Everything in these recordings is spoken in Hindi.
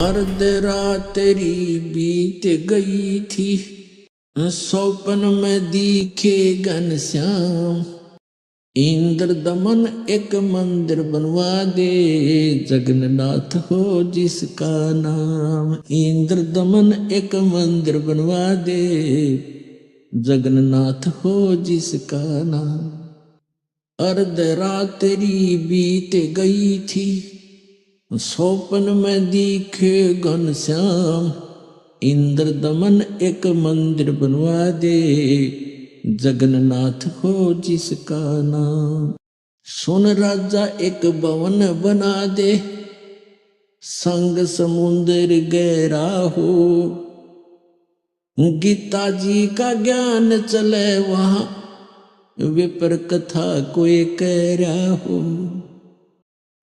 अर्ध रात तेरी बीत गई थी, सौपन में दिखे घनश्याम। इंद्र दमन एक मंदिर बनवा दे, जगन्नाथ हो जिसका नाम। इंद्र दमन एक मंदिर बनवा दे, जगन्नाथ हो जिसका नाम। अर्ध रात तेरी बीत गई थी, सौपन में दिखे घनश्याम। इंद्र दमन एक मंदिर बनवा दे, जगन्नाथ हो जिसका नाम। सुन राजा एक भवन बना दे, संग समुद्र गहरा हो। गीता जी का ज्ञान चले वहां, विपर कथा कोई कह रहा हो।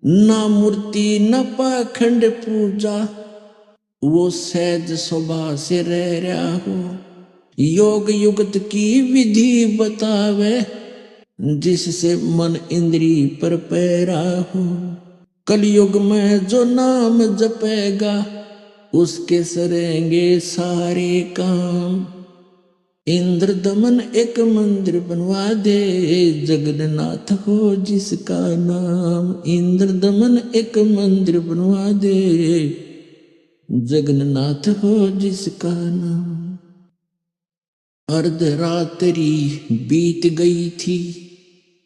ना मूर्ति न पाखंड पूजा, वो सहज स्वभाव से रह रहा हो। योग युगत की विधि बतावे, जिससे मन इंद्री पर पैरा हो। कलयुग में जो नाम जपेगा, उसके सरेंगे सारे काम। इंद्र दमन एक मंदिर बनवा दे, जगन्नाथ हो जिसका नाम। इंद्र दमन एक मंदिर बनवा दे, जगन्नाथ हो जिसका नाम। अर्ध रात्रि बीत गई थी,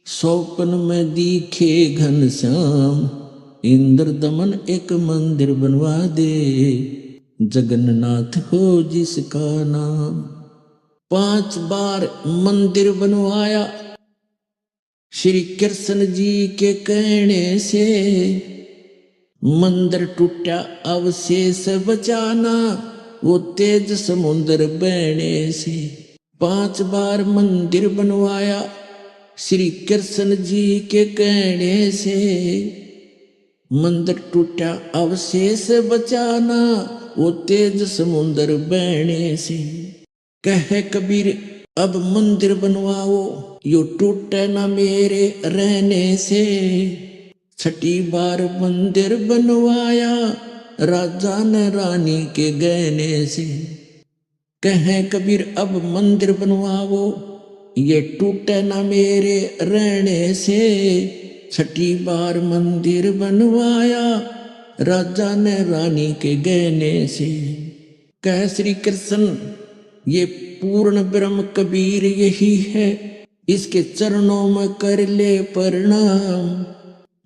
सौपन में दिखे घनश्याम। इंद्र दमन एक मंदिर बनवा दे, जगन्नाथ हो जिसका नाम। 5 बार मंदिर बनवाया, श्री कृष्ण जी के कहने से। मंदिर टूटा अवशेष बचाना, वो तेज समुद्र बहने से। 5 बार मंदिर बनवाया, श्री कृष्ण जी के कहने से। मंदिर टूटा अवशेष बचाना, वो तेज समुद्र बहने से। कहे कबीर अब मंदिर बनवाओ, यो टूटे ना मेरे रहने से। 6ठी बार मंदिर बनवाया, राजा ने रानी के गहने से। कहे कबीर अब मंदिर बनवाओ, ये टूटे ना मेरे रहने से। 6ठी बार मंदिर बनवाया, राजा ने रानी के गहने से। कह श्री कृष्ण ये पूर्ण ब्रह्म कबीर यही है, इसके चरणों में कर ले प्रणाम।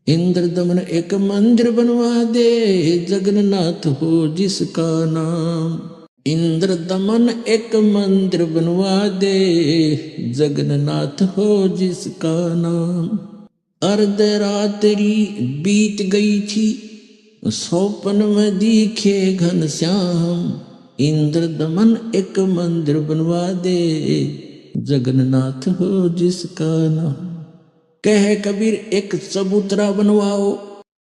इंद्र दमन एक मंदिर बनवा दे, जगन्नाथ हो जिसका नाम। इंद्र दमन एक मंदिर बनवा दे, जगन्नाथ हो जिसका नाम। अर्ध रात्रि बीत गई थी, सौपन में दिखे घनश्याम। इंद्र दमन एक मंदिर बनवा दे, जगन्नाथ हो जिसका नाम। कहे कबीर एक चबूतरा बनवाओ,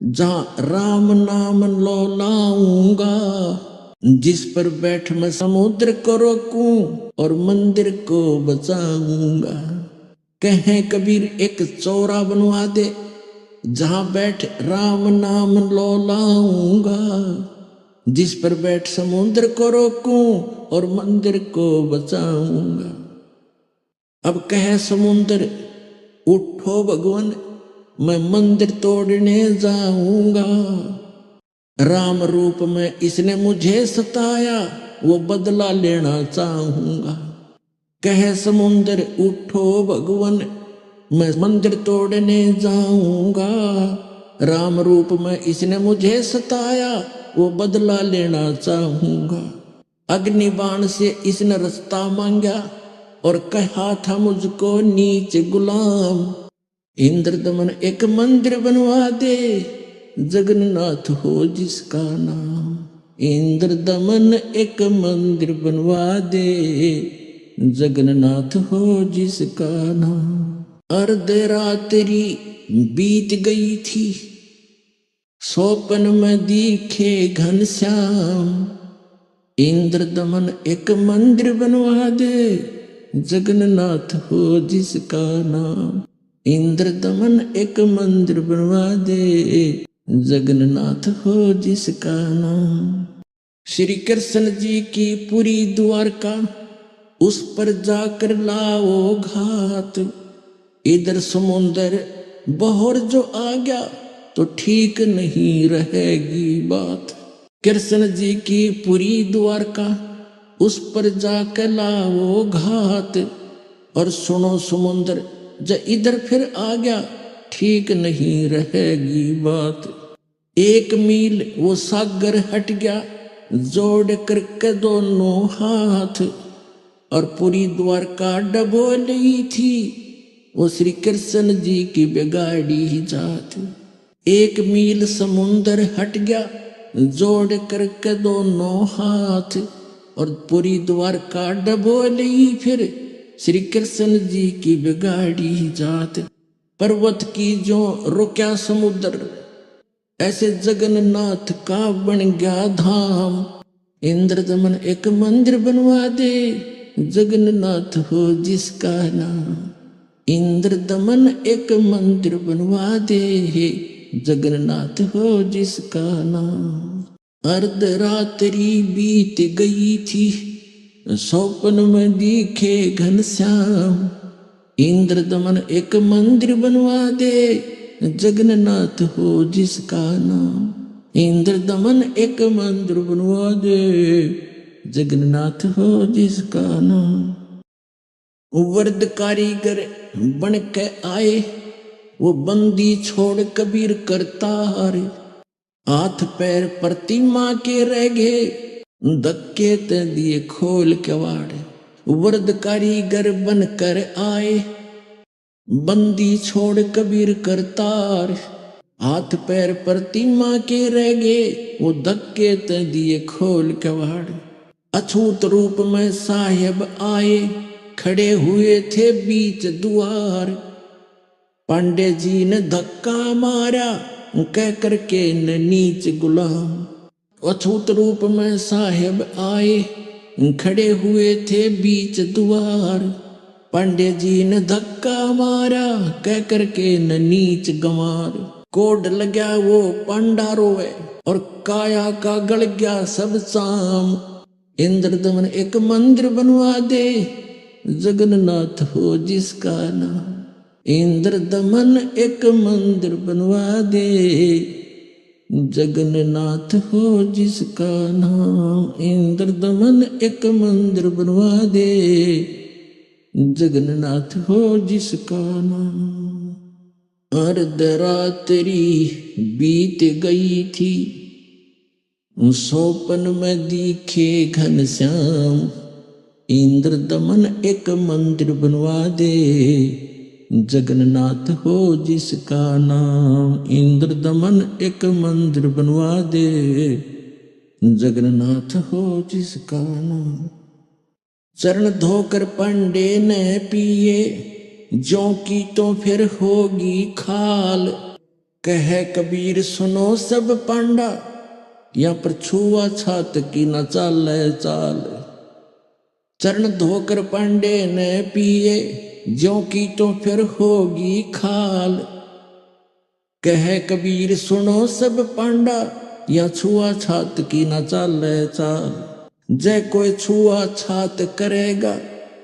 जहां राम नाम लो लाऊंगा। जिस पर बैठ मैं समुद्र को रोकूं, और मंदिर को बचाऊंगा। कहे कबीर एक चौरा बनवा दे, जहां बैठ राम नाम लो लाऊंगा। जिस पर बैठ समुद्र को रोकूं, और मंदिर को बचाऊंगा। अब कहे समुद्र उठो भगवान, मैं मंदिर तोड़ने जाऊंगा। राम रूप में इसने मुझे सताया, वो बदला लेना चाहूंगा। कहे समुद्र उठो भगवान, मैं मंदिर तोड़ने जाऊंगा। राम रूप में इसने मुझे सताया, वो बदला लेना चाहूंगा। अग्नि बाण से इसने रास्ता मांगा, और कहा था मुझको नीच गुलाम। इंद्र दमन एक मंदिर बनवा दे, जगन्नाथ हो जिसका नाम। इंद्र दमन एक मंदिर बनवा दे, जगन्नाथ हो जिसका नाम। अर्ध रात्रि बीत गई थी, सौपन में दिखे घनश्याम। इंद्र दमन एक मंदिर बनवा दे, जगन्नाथ हो जिसका नाम। इंद्र दमन एक मंदिर बनवा दे, जगन्नाथ हो जिसका नाम। श्री कृष्ण जी की पूरी द्वारका, उस पर जाकर लाओ घात। इधर समुंदर बहर जो आ गया तो ठीक नहीं रहेगी बात। कृष्ण जी की पूरी द्वारका, उस पर जाकर लाओ घात। और सुनो समुंदर जब इधर फिर आ गया ठीक नहीं रहेगी बात। 1 मील वो सागर हट गया, जोड़ करके दोनों हाथ। और पूरी द्वारका डबो ली थी, वो श्री कृष्ण जी की बिगाड़ी जात। 1 मील समुंदर हट गया, जोड़ करके दोनों हाथ। और पूरी द्वारका डबो ली फिर श्री कृष्ण जी की बिगाड़ी जात। पर्वत की जो रुक्या समुद्र, ऐसे जगन्नाथ का बन गया धाम। इंद्र दमन एक मंदिर बनवा दे, जगन्नाथ हो जिसका नाम। इंद्र दमन एक मंदिर बनवा दे, जगन्नाथ हो जिसका नाम। अर्धरात्रि बीत गई थी, स्वप्न में दिखे घनश्याम। इंद्र दमन एक मंदिर बनवा दे, जगन्नाथ हो जिसका नाम। इंद्र दमन एक मंदिर बनवा दे, जगन्नाथ हो जिसका नाम। वर्द कारीगर बन के आए, वो बंदी छोड़ कबीर करतार। हाथ पैर प्रतिमा के रह गए, धक्के ते दिए खोल के वाड़े। वर्द कारीगर बन कर आए, बंदी छोड़ कबीर करतार। हाथ पैर प्रतिमा के रह गए, वो धक्के ते दिए खोल के वाड़े। अछूत रूप में साहेब आए, खड़े हुए थे बीच द्वार। पांडे जी ने धक्का मारा, कह करके न नीच गुलाम। अछूत रूप में साहेब आए, खड़े हुए थे बीच द्वार। पांडे जी ने धक्का मारा, कह करके न नीच गंवार। कोड लग्या वो पांडा रोवे, और काया का गल गया सब शाम। इंद्र दमन एक मंदिर बनवा दे, जगन्नाथ हो जिसका नाम। इंद्र दमन एक मंदिर बनवा दे, जगन्नाथ हो जिसका नाम। इंद्र दमन एक मंदिर बनवा दे, जगन्नाथ हो जिसका नाम। अर्धरात्रि बीत गई थी, स्वप्न में दिखे घनश्याम। इंद्र दमन एक मंदिर बनवा दे, जगन्नाथ हो जिसका नाम। इंद्र दमन एक मंदिर बनवा दे, जगन्नाथ हो जिसका नाम। चरण धोकर पांडे ने पिए, ज्यों की तो फिर होगी खाल। कह कबीर सुनो सब पांडा, या पर छुआ छात की न चाले चाल। चरण धोकर पांडे ने पिए, ज्यों की तो फिर होगी खाल। कह कबीर सुनो सब पांडा, या छुआ छात की न चाले चाल। जय कोई छुआ छात करेगा,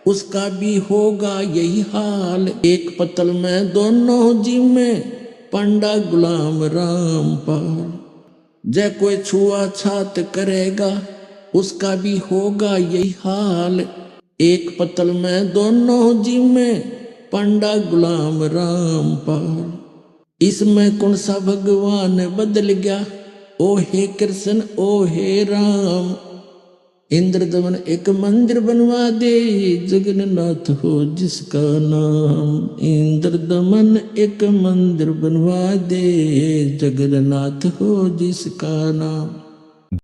उसका भी होगा यही हाल। एक पतल में दोनों जी में, पांडा गुलाम रामपाल। जय कोई छुआ छात करेगा, उसका भी होगा यही हाल। एक पतल में दोनों जी में, पांडा गुलाम रामपाल। इसमें कौन सा भगवान बदल गया, ओ हे कृष्ण ओ हे राम। इंद्र दमन एक मंदिर बनवा दे, जगन्नाथ हो जिसका नाम। इंद्र दमन एक मंदिर बनवा दे, जगन्नाथ हो जिसका नाम।